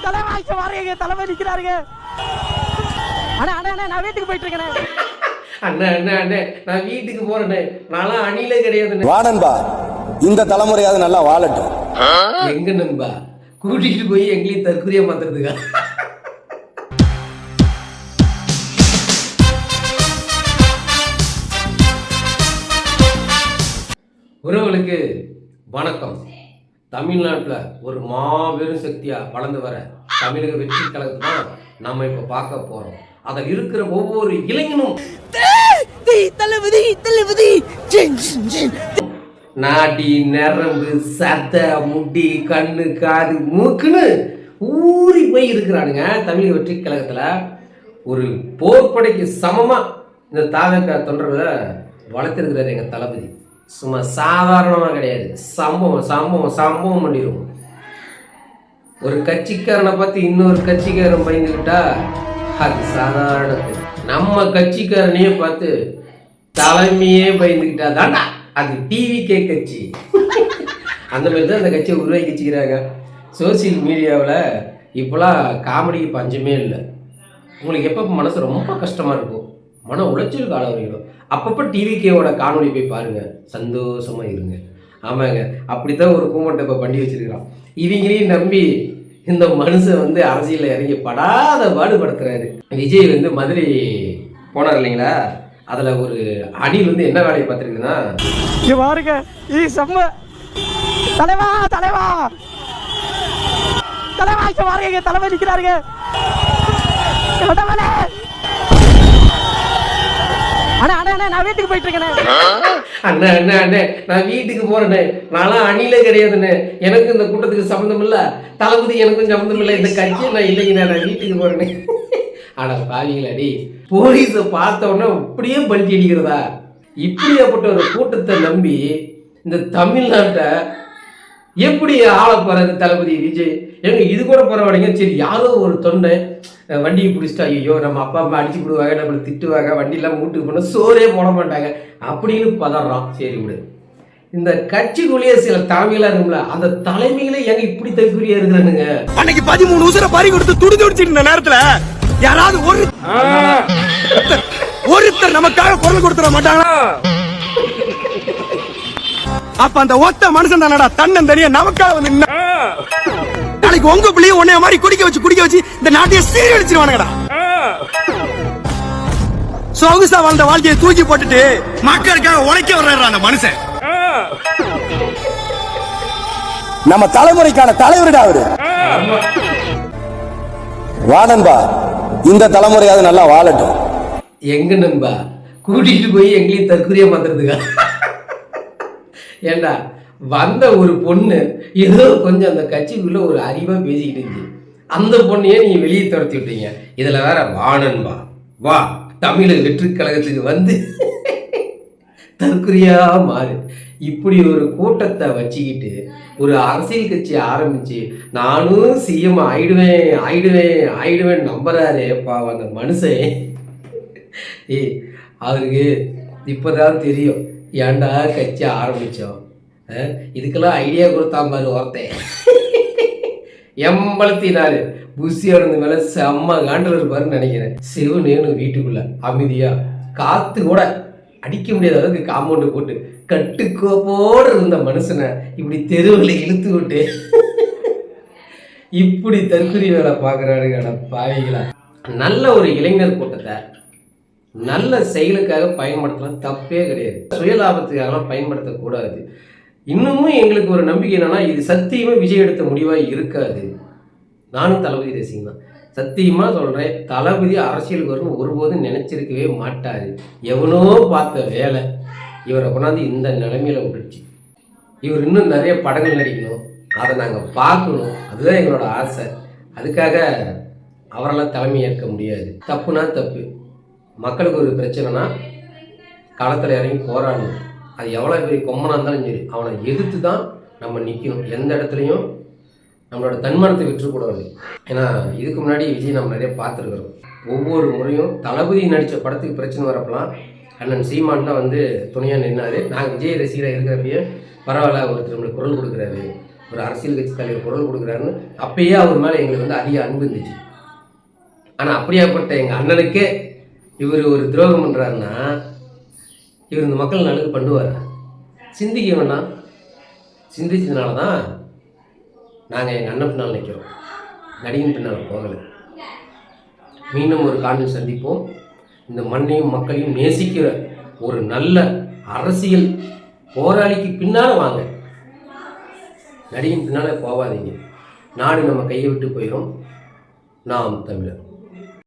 தலைவாய்க்கு வரீங்க, தலைமை நிற்கிறாருங்க. அண்ணா அண்ணா அண்ணா நான் வீட்டுக்கு போயிட்டு இருக்கேன். அண்ணா அண்ணா அண்ணே நான் வீட்டுக்கு போறேனே, நான்லாம் அணிலே கிடையாதுண்ணே. வாடன்பா, இந்த தலைமுறையாவது நல்லா வாழட்டும். எங்க நண்பா கூட்டிகிட்டு போய் எங்களையும் தற்கொலையா மாத்துறதுக்கா? உறவுகளுக்கு வணக்கம். தமிழ்நாட்டில் ஒரு மாபெரும் சக்தியா வளர்ந்து வர தமிழக வெற்றி கழகத்தை தான் நம்ம இப்ப பார்க்க போறோம். அதில் இருக்கிற ஒவ்வொரு இளைஞனும் நாடி நரம்பு சத்த முடி கண்ணு காது மூக்குன்னு ஊறி போய் இருக்கிறானுங்க. தமிழக வெற்றி கழகத்துல ஒரு போர்ப்படைக்கு சமமா இந்த தாவக தொண்டர்களை வளர்த்திருக்கிறாரு எங்க தளபதி. சும்மா சாதாரணமாக கிடையாது, சம்பவம் சம்பவம் சம்பவம் பண்ணிடுவோம். ஒரு கட்சிக்காரனை பார்த்து இன்னொரு கட்சிக்காரன் பயந்துக்கிட்டா அது சாதாரண. நம்ம கட்சிக்காரனையே பார்த்து தலைமையே பயந்துக்கிட்டா தாண்டா அது டிவிகே கட்சி. அந்த மாதிரி தான் அந்த கட்சியை உருவாக்கி வச்சுக்கிறாங்க. சோசியல் மீடியாவில் இப்போலாம் காமெடிக்கு பஞ்சமே இல்லை. உங்களுக்கு எப்போ மனசு ரொம்ப கஷ்டமாக இருக்கும், மன உளைச்சல் காலம் வரைக்கும், அப்பப்போ டிவிகேவோட காணொலி போய் பாருங்கள், சந்தோஷமாக இருங்க. ஆமாங்க, அப்படி தான் ஒரு கூமட்டை இப்போ பண்ணி வச்சுருக்கிறான். இவங்களையும் நம்பி இந்த மனுஷன் வந்து அரசியலில் இறங்கி படாத பாடுபடுத்துறாரு. விஜய் வந்து மதுரை போனார் இல்லைங்களா, அதில் ஒரு அணில் வந்து என்ன வேலையை பார்த்துருக்குன்னா, இங்க பாருங்க செம்ம தலைவா தலைவா தலைவாய்க்கு வரீங்க, தலைமை நிற்கிறாருங்க. அண்ணா அண்ணா அண்ணா நான் வீட்டுக்கு போயிட்டு இருக்கேன். அண்ணா அண்ணா அண்ணே நான் வீட்டுக்கு போறேனே, நான்லாம் அணிலே கிடையாதுண்ணே. எனக்கு இந்த கூட்டத்துக்கு சம்மந்தம் இல்லை, தளபதி எனக்கும் சம்மந்தம் இல்லை, இந்த கட்சியை நான் இல்லைங்கண்ணா, நான் வீட்டுக்கு போறேனே. ஆனா பாவீங்களாடி, போலீஸை பார்த்த உடனே இப்படியே பல்ட்டி அடிக்கிறதா? இப்படியாப்பட்ட ஒரு கூட்டத்தை நம்பி இந்த தமிழ்நாட்டை எப்படி ஆள போறாரு தளபதி விஜய்? ஏங்க இது கூட பரவாயில்லைங்க, சரி யாரோ ஒரு தொண்டை வண்டியை பிடிச்சிட்டா, ஐயோ நம்ம அப்பா அம்மா அடிச்சு விடுவாங்க, நம்மளை திட்டுவாங்க, வண்டியெல்லாம் மூட்டுக்கு போன சோறே போட மாட்டாங்க அப்படின்னு பதறான். சரி விடு, இந்த கட்சிக்குள்ளேயே சில தலைமைகளா இருக்கும்ல, அந்த தலைமைகளே எங்க இப்படி தகுதியா இருக்கிறானுங்க. அன்னைக்கு 13 உசுரை பறி கொடுத்து துடி துடிச்சிருந்த நேரத்துல யாராவது ஒருத்தர் நமக்காக குரல் கொடுத்துட மாட்டாங்களா? அப்ப அந்த ஒத்த மனுஷன் தானடா தன்னன் தெரிய நமக்காக வந்து நாளைக்கு உங்க பிள்ளைய உன்னைய மாதிரி குடிக்க வச்சு இந்த நாட்டையே சீரழிச்சிருவானுங்கடா. சொகுசா வாழ்ந்த வாழ்க்கையை தூக்கி போட்டுட்டு மக்களுக்காக உழைக்க வர்றாரு அந்த மனுஷன். நம்ம தலைமுறைக்கான தலைவருடா அவரு. வாடன்பா, இந்த தலைமுறையாவது நல்லா வாழட்டும். எங்க நண்பா கூட்டிகிட்டு போய் எங்களையும் தற்கொலையா மாத்துறதுக்கா? ஏண்டா வந்த ஒரு பொண்ணு ஏதோ கொஞ்சம் அந்த கட்சிக்குள்ள ஒரு அறிவா பேசிக்கிட்டு இருந்துச்சு, அந்த பொண்ணையே நீங்க வெளியே துரத்தி விட்டீங்க. இதுல வேற வாணன்பா வா தமிழக வெற்றி கழகத்துக்கு வந்து தற்கொலையா மாறு. இப்படி ஒரு கூட்டத்தை வச்சுக்கிட்டு ஒரு அரசியல் கட்சி ஆரம்பிச்சு நானும் சிஎம் ஆயிடுவேன் நம்புறாரு பாவம் அந்த மனுஷன். அவருக்கு இப்போதான் தெரியும் ஏன்டா கட்சி ஆரம்பித்தோம். இதுக்கெல்லாம் ஐடியா கொடுத்தான் பாரு ஒருத்தன், எம்பளத்தினாரு புஷியோட மேலே செம்ம காண்டில் இருப்பாருன்னு நினைக்கிறேன். சிவனேனு வீட்டுக்குள்ள அமைதியா காற்று கூட அடிக்க முடியாத அளவுக்கு காம்பவுண்டு போட்டு கட்டுக்கோப்போடு இருந்த மனுஷனை இப்படி தெருவில் இழுத்து விட்டு இப்படி தற்கொலை வேலை பார்க்குறானுங்கடா பாவிகளா. நல்ல ஒரு இளைஞர் கூட்டத்தை நல்ல செயலுக்காக பயன்படுத்தலாம், தப்பே கிடையாது. சுயலாபத்துக்காகலாம் பயன்படுத்தக்கூடாது. இன்னமும் எங்களுக்கு ஒரு நம்பிக்கை என்னன்னா, இது சத்தியமா விஜய் எடுத்த முடிவாக இருக்காது. நானும் தளபதி ரசிகன் தான், சத்தியமா சொல்றேன். தளபதி அரசியலுக்கு வரும்னு ஒருபோதும் நினைச்சிருக்கவே மாட்டாரு. எவனோ பார்த்த வேலை இவரை கொண்டாந்து இந்த நிலைமையில விட்டுருச்சு. இவர் இன்னும் நிறைய படங்கள் நடிக்கணும், அதை நாங்கள் பார்க்கணும், அதுதான் எங்களோட ஆசை. அதுக்காக அவரெல்லாம் தலைமை ஏற்க முடியாது. தப்புனா தப்பு. மக்களுக்கு ஒரு பிரச்சனைனா களத்தில் இறங்கி போராடணும். அது எவ்வளோ பெரிய கொம்மனாக இருந்தாலும் சரி, அவனை எதிர்த்து தான் நம்ம நிற்கணும். எந்த இடத்துலையும் நம்மளோட தன்மானத்தை விட்டுறக்கூடாது. ஏன்னா இதுக்கு முன்னாடி விஜய் நம்ம நிறைய பார்த்துருக்குறோம். ஒவ்வொரு முறையும் தளபதி நடித்த படத்துக்கு பிரச்சனை வரப்பெல்லாம் அண்ணன் சீமான்லாம் வந்து துணையாக நின்னார். நாங்கள் விஜய் ரசிகராக இருக்கிறப்பயே பரவாயில்ல, ஒருத்தர் நம்மளுக்கு குரல் கொடுக்குறாரு, ஒரு அரசியல் கட்சி தலைவர் குரல் கொடுக்குறாருன்னு அப்பயே அவர் மேலே எங்களுக்கு வந்து அதிக அன்பு இருந்துச்சு. ஆனால் அப்படியாப்பட்ட எங்கள் அண்ணனுக்கே இவர் ஒரு துரோகம் பண்ணுறாருன்னா இவர் இந்த மக்கள் நலுக்கு பண்ணுவார். சிந்திக்க வேணாம். சிந்திச்சதுனால தான் நாங்கள் எங்கள் அண்ணன் பின்னால் நிற்கிறோம், நடிகன் பின்னால் போகலை. மீண்டும் ஒரு காணொளியில் சந்திப்போம். இந்த மண்ணையும் மக்களையும் நேசிக்கிற ஒரு நல்ல அரசியல் போராளிக்கு பின்னால் வாங்க, நடிகன் பின்னால் போகாதீங்க. நாடு நம்ம கையை விட்டு போயிடும். நாம் தமிழர்.